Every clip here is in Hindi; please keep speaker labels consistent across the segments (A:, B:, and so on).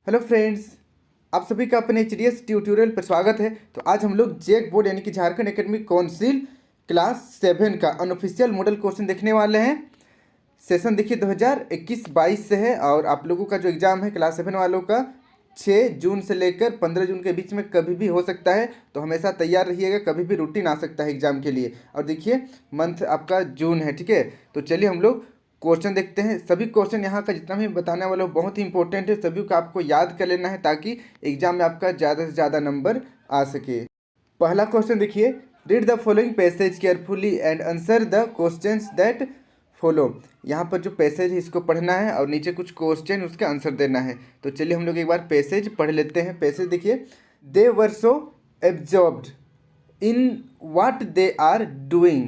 A: हेलो फ्रेंड्स, आप सभी का अपने एचडीएस ट्यूटोरियल पर स्वागत है। तो आज हम लोग जेक बोर्ड यानी कि झारखंड एकेडमिक काउंसिल क्लास 7 का अनऑफिशियल मॉडल क्वेश्चन देखने वाले हैं। सेशन देखिए 2021-22 से है और आप लोगों का जो एग्ज़ाम है क्लास 7 वालों का 6 जून से लेकर 15 जून के बीच में कभी भी हो सकता है। तो हमेशा तैयार रहिएगा, कभी भी रूटीन आ सकता है एग्ज़ाम के लिए। और देखिए मंथ आपका जून है, ठीक है। तो चलिए हम लोग क्वेश्चन देखते हैं। सभी क्वेश्चन यहाँ का जितना भी बताने वाला हूँ बहुत ही इंपॉर्टेंट है, सभी को आपको याद कर लेना है ताकि एग्जाम में आपका ज़्यादा से ज़्यादा नंबर आ सके। पहला क्वेश्चन देखिए, read the following passage carefully and answer the questions that follow. यहाँ पर जो पैसेज है इसको पढ़ना है और नीचे कुछ क्वेश्चन उसका आंसर देना है। तो चलिए हम लोग एक बार पैसेज पढ़ लेते हैं। पैसेज देखिए, दे वर सो absorbed in what they are doing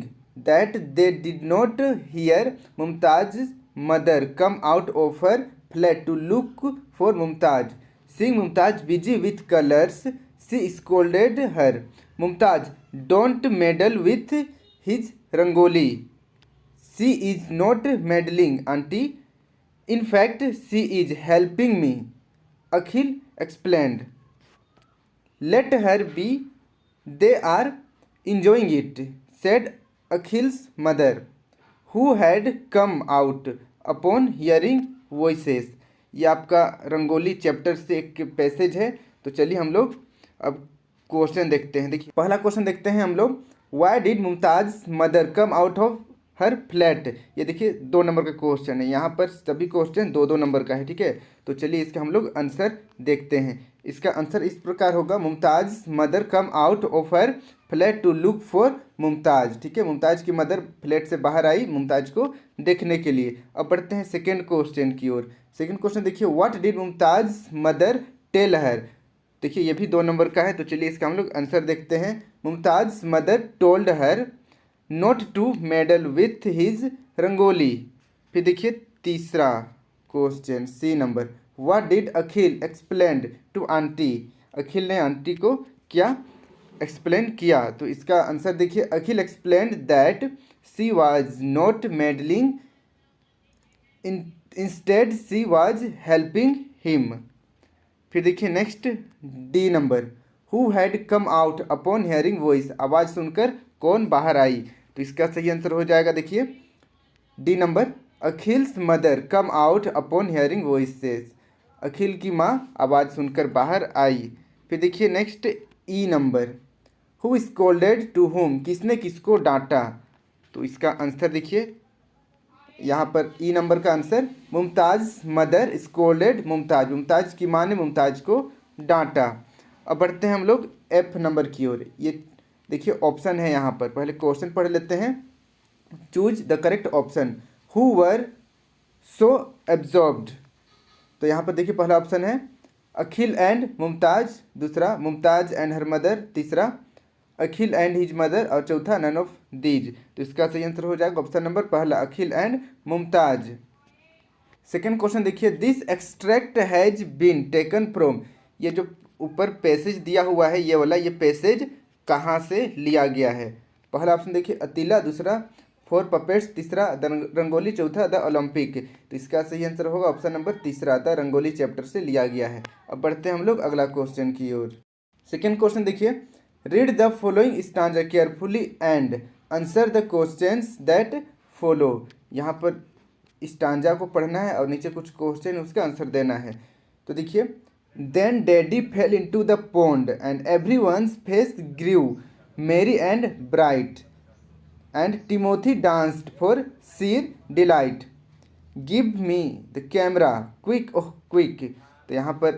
A: that they did not hear Mumtaz's mother come out of her flat to look for Mumtaz. Seeing Mumtaz busy with colors, she scolded her. Mumtaz, don't meddle with his rangoli. She is not meddling, auntie. In fact, she is helping me. Akhil explained. Let her be. They are enjoying it, said Akhil's mother, who had come out upon hearing voices. ये आपका रंगोली चैप्टर से एक पैसेज है। तो चलिए हम लोग अब क्वेश्चन देखते हैं। देखिए पहला क्वेश्चन देखते हैं हम लोग, why did Mumtaz mother come out of her flat. ये देखिए 2 नंबर का क्वेश्चन है, यहाँ पर सभी क्वेश्चन 2-2 नंबर का है, ठीक है। तो चलिए इसका हम लोग आंसर देखते हैं। इसका आंसर इस प्रकार होगा, Mumtaz mother come out of her flat to look for Mumtaz, ठीक है। मुमताज़ की मदर फ्लैट से बाहर आई मुमताज़ को देखने के लिए। अब बढ़ते हैं सेकेंड क्वेश्चन की ओर। सेकेंड क्वेश्चन देखिए, what did Mumtaz mother tell her. देखिए ये भी 2 नंबर का है। तो चलिए इसका हम लोग आंसर देखते हैं। Mumtaz mother told her not to meddle with his rangoli. फिर देखिए तीसरा question C number, what did Akhil explain to aunty. Akhil ने आंटी को क्या एक्सप्लेन किया। तो इसका आंसर देखिए, Akhil explain that she was not meddling, instead she was helping him. फिर देखिए next D number, who had come out upon hearing voice. आवाज़ सुनकर कौन बाहर आई। तो इसका सही आंसर हो जाएगा देखिए D number, Akhil's mother come out upon hearing voices. Akhil की माँ आवाज़ सुनकर बाहर आई। फिर देखिए next E number, who scolded to home. किसने किसको डांटा। तो इसका आंसर देखिए यहाँ पर ई नंबर का answer, Mumtaz mother scolded Mumtaz. Mumtaz की माँ ने मुमताज़ को डांटा। अब बढ़ते हैं हम लोग एफ नंबर की ओर। ये देखिए ऑप्शन है यहाँ पर, पहले क्वेश्चन पढ़ लेते हैं। Choose the correct option, who were so absorbed. तो यहाँ पर देखिए पहला ऑप्शन है अखिल एंड मुमताज़, दूसरा मुमताज़ एंड हर मदर, तीसरा अखिल एंड हिज मदर और चौथा नन ऑफ दीज। तो इसका सही आंसर हो जाएगा ऑप्शन नंबर पहला, Akhil and Mumtaz. Second question देखिए, this extract has been taken from. ये जो ऊपर पैसेज दिया हुआ है ये वाला, ये पैसेज कहाँ से लिया गया है। पहला ऑप्शन देखिए अतीला, दूसरा 4 पपेट्स, तीसरा द रंगोली, चौथा द ओलंपिक। तो इसका सही आंसर होगा ऑप्शन नंबर तीसरा, द रंगोली चैप्टर से लिया गया है। अब बढ़ते हैं हम लोग अगला क्वेश्चन की ओर। सेकेंड क्वेश्चन देखिए, read the following stanza carefully and answer the questions that follow. यहाँ पर स्टांजा को पढ़ना है और नीचे कुछ क्वेश्चन उसका आंसर देना है। तो देखिए, then daddy fell into the pond and everyone's face grew merry and bright and Timothy danced for sheer delight, give me the camera quick oh quick. तो यहाँ पर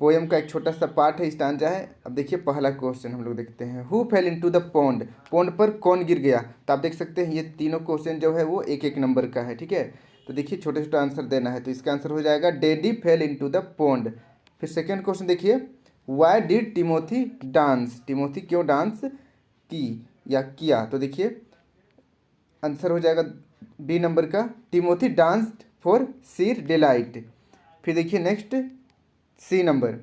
A: पोएम का एक छोटा सा पार्ट है, स्टांजा है। अब देखिए पहला क्वेश्चन हम लोग देखते हैं, who fail into the pond. Pond पर कौन गिर गया। तो आप देख सकते हैं ये तीनों क्वेश्चन जो है वो 1-1 नंबर का है, ठीक है। तो देखिए छोटे छोटे आंसर देना है। तो इसका आंसर हो जाएगा daddy fell into the pond. फिर सेकेंड क्वेश्चन देखिए, why did Timothy dance. Timothy क्यों डांस की या किया। तो देखिए आंसर हो जाएगा बी नंबर का, Timothy danced for sheer delight. फिर देखिए next C number,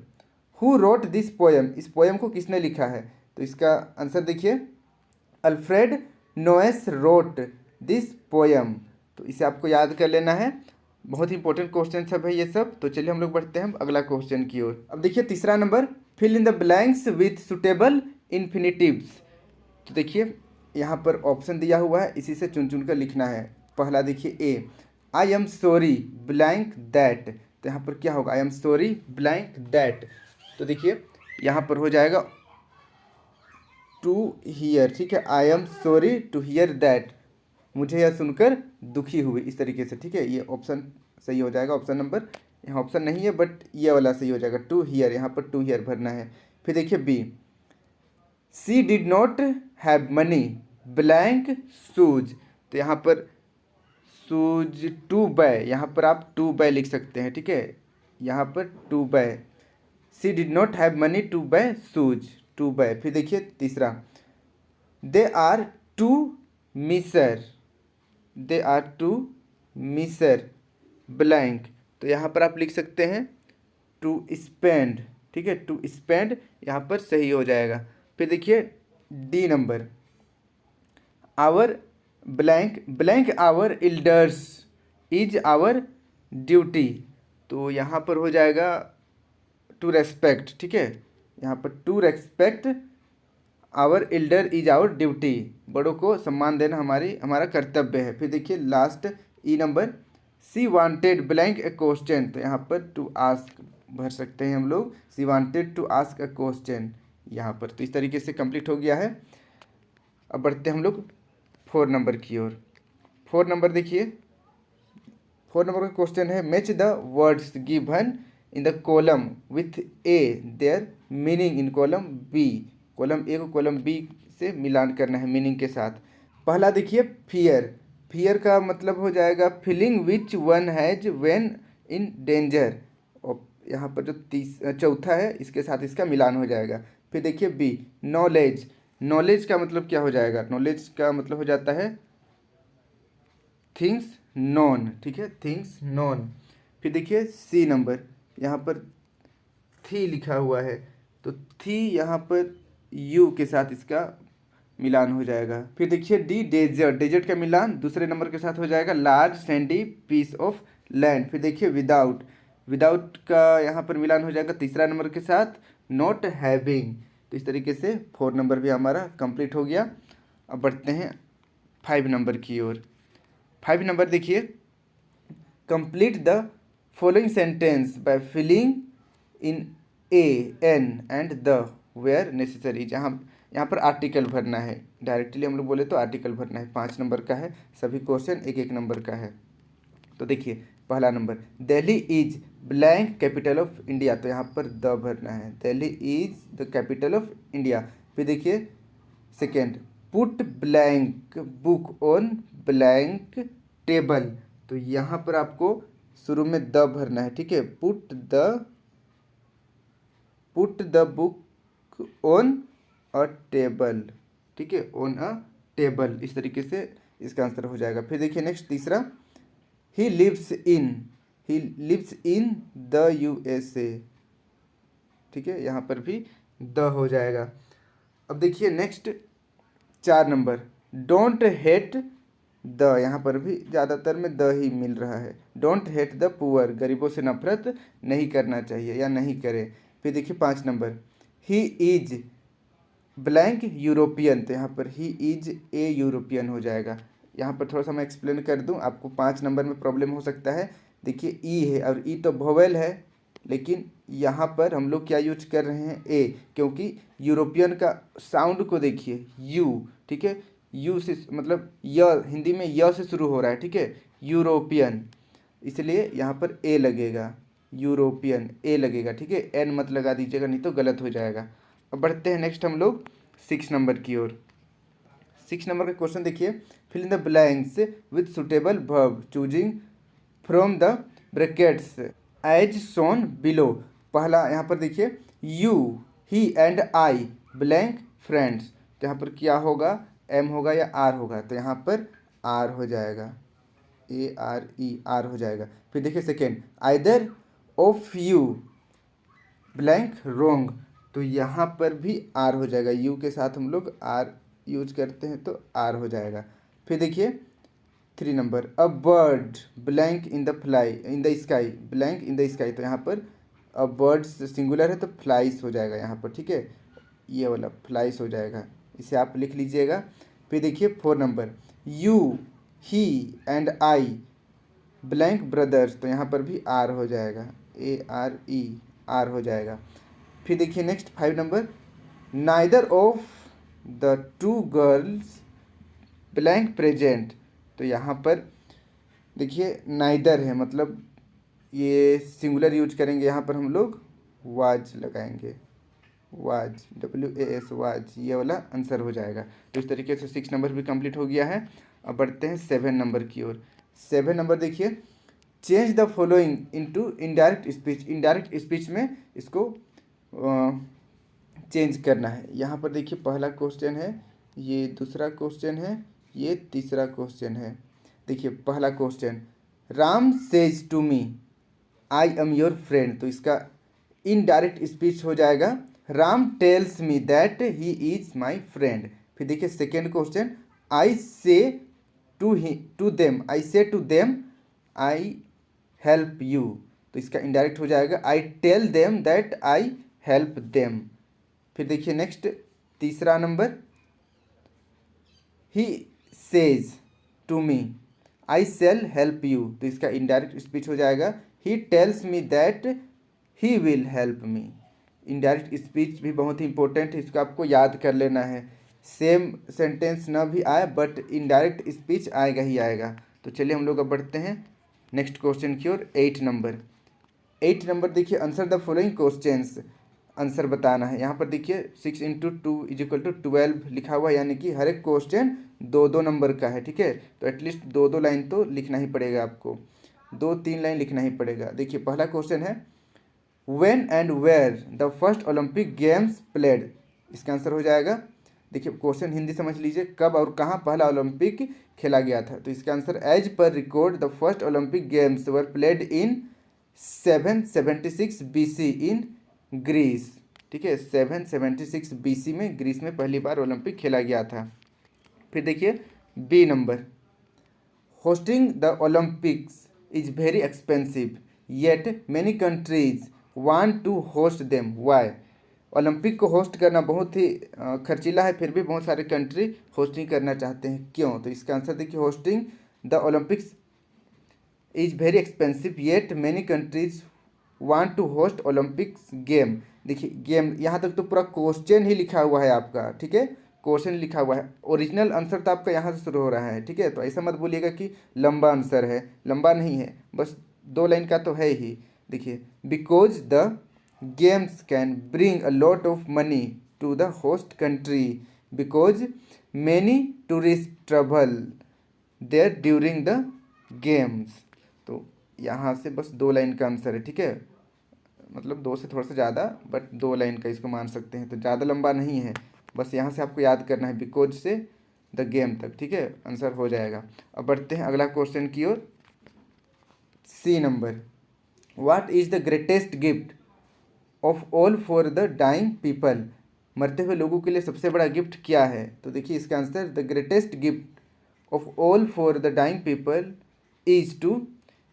A: who wrote this poem. इस पोएम को किसने लिखा है। तो इसका आंसर देखिए Alfred Noyes wrote this poem. तो इसे आपको याद कर लेना है, बहुत ही इंपॉर्टेंट क्वेश्चन सब है ये सब। तो चलिए हम लोग बढ़ते हैं अगला क्वेश्चन की ओर। अब देखिए तीसरा नंबर, fill in the blanks with suitable infinitives. तो देखिए यहाँ पर ऑप्शन दिया हुआ है, इसी से चुन चुन कर लिखना है। पहला देखिए A, I am sorry blank that. तो यहाँ पर क्या होगा, I am sorry blank that. तो देखिए यहाँ पर हो जाएगा टू हियर, ठीक है, I am sorry to hear that, मुझे यह सुनकर दुखी हुई, इस तरीके से, ठीक है। ये ऑप्शन सही हो जाएगा, ऑप्शन नंबर, यहाँ ऑप्शन नहीं है बट ये वाला सही हो जाएगा, टू हियर, यहाँ पर टू हियर भरना है। फिर देखिए B, she did not have money blank shoes. तो यहाँ पर शूज टू बाय, यहाँ पर आप टू बाय लिख सकते हैं, ठीक है, यहाँ पर to buy, she did not have money to buy shoes, to buy. फिर देखिए तीसरा, they are two miser, they are two miser blank. तो यहाँ पर आप लिख सकते हैं टू स्पेंड, ठीक है, टू स्पेंड यहाँ पर सही हो जाएगा। फिर देखिए D number, our blank blank our elders is our duty. तो यहाँ पर हो जाएगा टू रेस्पेक्ट, ठीक है, यहाँ पर to respect our elder is our duty, बड़ों को सम्मान देना हमारा कर्तव्य है। फिर देखिए last E number, she wanted blank a question. तो यहाँ पर टू आस्क भर सकते हैं हम लोग, she wanted to ask a question यहाँ पर। तो इस तरीके से कंप्लीट हो गया है। अब बढ़ते हैं हम लोग 4 नंबर की ओर। 4 नंबर देखिए, 4 नंबर का क्वेश्चन है, match the words given in the column with A their meaning in column B. Column A को कॉलम बी से मिलान करना है मीनिंग के साथ। पहला देखिए फियर, फियर का मतलब हो जाएगा feeling which one has when in danger. और यहाँ पर जो चौथा है इसके साथ इसका मिलान हो जाएगा। फिर देखिए बी, नॉलेज, नॉलेज का मतलब क्या हो जाएगा, नॉलेज का मतलब हो जाता है थिंग्स नॉन, ठीक है, थिंग्स नॉन। फिर देखिए सी नंबर, यहाँ पर थी लिखा हुआ है, तो थी यहाँ पर यू के साथ इसका मिलान हो जाएगा। फिर देखिए डी, डेजर्ट, डेजर्ट का मिलान दूसरे नंबर के साथ हो जाएगा large sandy piece of land. फिर देखिए विदाउट, विदाउट का यहाँ पर मिलान हो जाएगा तीसरा नंबर के साथ नॉट हैविंग। तो इस तरीके से 4 नंबर भी हमारा कंप्लीट हो गया। अब बढ़ते हैं 5 नंबर की ओर। 5 नंबर देखिए, complete the following sentence by filling in a an and the where necessary. जहाँ यहाँ पर आर्टिकल भरना है, डायरेक्टली हम लोग बोले तो आर्टिकल भरना है। 5 नंबर का है, सभी क्वेश्चन 1-1 नंबर का है। तो देखिए पहला number, Delhi is blank capital of India. तो यहाँ पर द भरना है, Delhi is the capital of India. फिर देखिए second, put blank book on blank table. तो यहाँ पर आपको शुरू में द भरना है, ठीक है, put the book on a table, ठीक है, ऑन अ टेबल, इस तरीके से इसका आंसर हो जाएगा। फिर देखिए नेक्स्ट तीसरा, he lives in the USA, ठीक है, यहाँ पर भी द हो जाएगा। अब देखिए next 4 number, don't hate the, यहाँ पर भी ज़्यादातर में द ही मिल रहा है, डोंट हेट द पुअर, गरीबों से नफरत नहीं करना चाहिए या नहीं करें। फिर देखिए 5 number, he is blank European. तो यहाँ पर ही इज ए यूरोपियन हो जाएगा। यहाँ पर थोड़ा सा मैं एक्सप्लेन कर दूँ, आपको 5 नंबर में प्रॉब्लम हो सकता है। देखिए ई है और ई तो वोवेल है, लेकिन यहाँ पर हम लोग क्या यूज कर रहे हैं, ए, क्योंकि यूरोपियन का साउंड को देखिए यू, ठीक है, यू से मतलब य, हिंदी में य से शुरू हो रहा है, ठीक है, यूरोपियन, इसलिए यहाँ पर ए लगेगा, यूरोपियन ए लगेगा, ठीक है, एन मत लगा दीजिएगा नहीं तो गलत हो जाएगा। अब बढ़ते हैं नेक्स्ट हम लोग 6 नंबर की ओर। 6 नंबर का क्वेश्चन देखिए, fill in the blanks with suitable verb choosing from the brackets as shown below. पहला यहाँ पर देखिए, you, he and I blank friends. तो यहाँ पर क्या होगा, एम होगा या आर होगा, तो यहाँ पर आर हो जाएगा, ए आर ई, आर हो जाएगा। फिर देखिए second, either of you blank wrong. तो यहाँ पर भी आर हो जाएगा, यू के साथ हम लोग आर यूज करते हैं तो आर हो जाएगा। फिर देखिए 3 number, a bird blank in the fly in the sky, blank in the sky, तो यहाँ पर अ बर्ड्स सिंगुलर है तो फ्लाइस हो जाएगा यहाँ पर, ठीक है, ये वाला फ्लाइस हो जाएगा, इसे आप लिख लीजिएगा। फिर देखिए 4 number, you he and I blank brothers, तो यहाँ पर भी आर हो जाएगा, ARE, आर हो जाएगा। फिर देखिए next 5 number, neither of the two girls blank present, तो यहाँ पर देखिए नाइदर है, मतलब ये सिंगुलर यूज करेंगे, यहाँ पर हम लोग वाज लगाएंगे, वाज, WAS, वाज, ये वाला आंसर हो जाएगा। तो इस तरीके से 6 नंबर भी कंप्लीट हो गया है। अब बढ़ते हैं 7 नंबर की ओर। 7 नंबर देखिए, change the following into indirect speech, indirect speech में इसको चेंज करना है। यहाँ पर देखिए पहला क्वेश्चन है, ये दूसरा क्वेश्चन है, ये तीसरा क्वेश्चन है। देखिए पहला question, Ram says to me I am your friend, तो इसका इनडायरेक्ट स्पीच हो जाएगा, Ram tells me that he is my friend. फिर देखिए second question, I say to them, I say to them I help you, तो इसका इनडायरेक्ट हो जाएगा, I tell them that I help them. फिर देखिए नेक्स्ट तीसरा नंबर, he says to me I shall help you, तो इसका इनडायरेक्ट स्पीच हो जाएगा, he tells me that he will help me. Indirect speech भी बहुत ही इंपॉर्टेंट है, इसको आपको याद कर लेना है, सेम सेंटेंस ना भी आए बट इनडायरेक्ट स्पीच आएगा ही आएगा। तो चलिए हम लोग अब बढ़ते हैं नेक्स्ट क्वेश्चन की ओर। 8 नंबर, 8 नंबर देखिए, answer the following questions, answer बताना है। यहाँ पर देखिए 6 इंटू 2 इज इक्वल टू 12 लिखा हुआ है, यानी कि हर एक क्वेश्चन 2-2 नंबर का है, ठीक है, तो एटलीस्ट 2-2 लाइन तो लिखना ही पड़ेगा आपको, 2-3 लाइन लिखना ही पड़ेगा। देखिए पहला क्वेश्चन है, when and where the first Olympic games played, इसका आंसर हो जाएगा, देखिए क्वेश्चन हिंदी समझ लीजिए, कब और कहाँ पहला ओलंपिक खेला गया था, तो इसका answer, as per record the first Olympic games were played in 776 BC in Greece, ठीक है, 776 BC में ग्रीस में पहली बार ओलंपिक खेला गया था। फिर देखिए B number, hosting the Olympics is very expensive yet many countries want to host them, why, Olympic को होस्ट करना बहुत ही खर्चीला है, फिर भी बहुत सारे कंट्री होस्टिंग करना चाहते हैं, क्यों, तो इसका आंसर देखिए, hosting the Olympics is very expensive yet many countries want to host Olympics game. देखिए गेम, यहाँ तक तो पूरा क्वेश्चन ही लिखा हुआ है आपका, ठीक है, क्वेश्चन लिखा हुआ है, ओरिजिनल आंसर तो आपका यहाँ से शुरू हो रहा है, ठीक है, तो ऐसा मत बोलिएगा कि लंबा आंसर है, लंबा नहीं है, बस 2 लाइन का तो है ही। देखिए, because the games can bring a lot of money to the host country because many tourist travel there during the games, तो यहाँ से बस 2 लाइन का आंसर है, ठीक है, मतलब 2 से थोड़ा सा ज़्यादा, बट 2 लाइन का इसको मान सकते हैं, तो ज़्यादा लंबा नहीं है, बस यहाँ से आपको याद करना है बिकॉज से द गेम तक, ठीक है, आंसर हो जाएगा। अब बढ़ते हैं अगला क्वेश्चन की ओर। C number, what is the greatest gift of all for the dying people, मरते हुए लोगों के लिए सबसे बड़ा गिफ्ट क्या है, तो देखिए इसका answer, the greatest gift of all for the dying people is to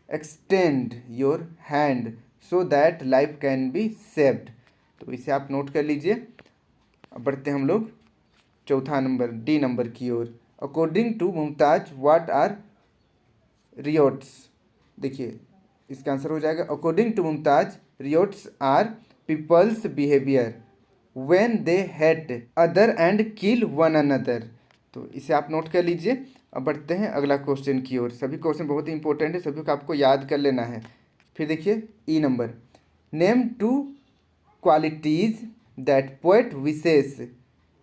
A: extend your hand so that life can be saved, तो इसे आप नोट कर लीजिए। अब बढ़ते हैं हम लोग चौथा नंबर, डी नंबर की ओर। According to Mumtaz what are riots, देखिए इसका आंसर हो जाएगा, according to Mumtaz riots are people's behaviour when they hate other and kill one another, तो इसे आप नोट कर लीजिए। अब बढ़ते हैं अगला क्वेश्चन की ओर, सभी क्वेश्चन बहुत ही इंपॉर्टेंट है, सभी को आपको याद कर लेना है। फिर देखिए E number, name 2 qualities that poet wishes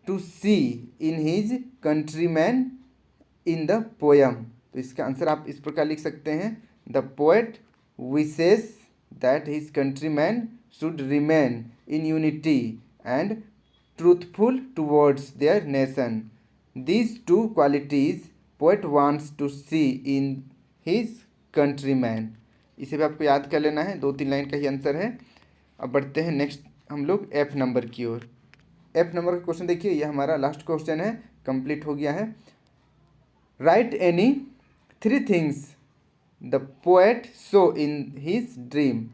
A: to see in his countryman in the poem, तो इसका आंसर आप इस प्रकार लिख सकते हैं, the poet wishes that his countryman should remain in unity and truthful towards their nation, these 2 qualities poet wants to see in his countryman, इसे भी आपको याद कर लेना है, 2-3 लाइन का ही आंसर है। अब बढ़ते हैं नेक्स्ट हम लोग एफ नंबर की ओर। एफ नंबर का क्वेश्चन देखिए, यह हमारा लास्ट क्वेश्चन है, कंप्लीट हो गया है। Write any 3 things the poet saw in his dream.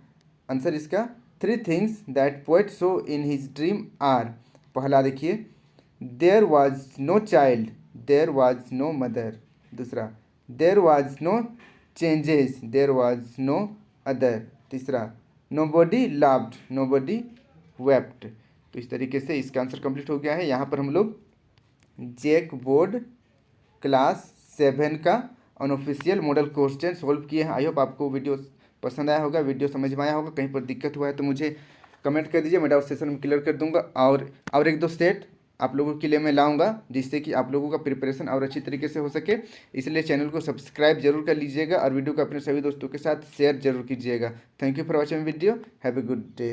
A: Answer इसका 3 things that poet saw in his dream are. पहला देखिए, there was no child, there was no mother. दूसरा, there was no changes, there was no other. तीसरा, nobody loved, nobody wept. तो इस तरीके से इसका आंसर कंप्लीट हो गया है। यहाँ पर हम लोग जैक बोर्ड क्लास 7 का अनऑफिशियल मॉडल क्वेश्चन सोल्व किए हैं। आई होप आपको वीडियो पसंद आया होगा, वीडियो समझ में आया होगा। कहीं पर दिक्कत हुआ है तो मुझे कमेंट कर दीजिए, मैं डाउट सेशन में क्लियर कर दूंगा। और एक दो सेट आप लोगों के लिए मैं लाऊंगा, जिससे कि आप लोगों का प्रिपरेशन और अच्छी तरीके से हो सके। इसलिए चैनल को सब्सक्राइब जरूर कर लीजिएगा और वीडियो को अपने सभी दोस्तों के साथ शेयर जरूर कीजिएगा। Thank you for watching video. Have a good day.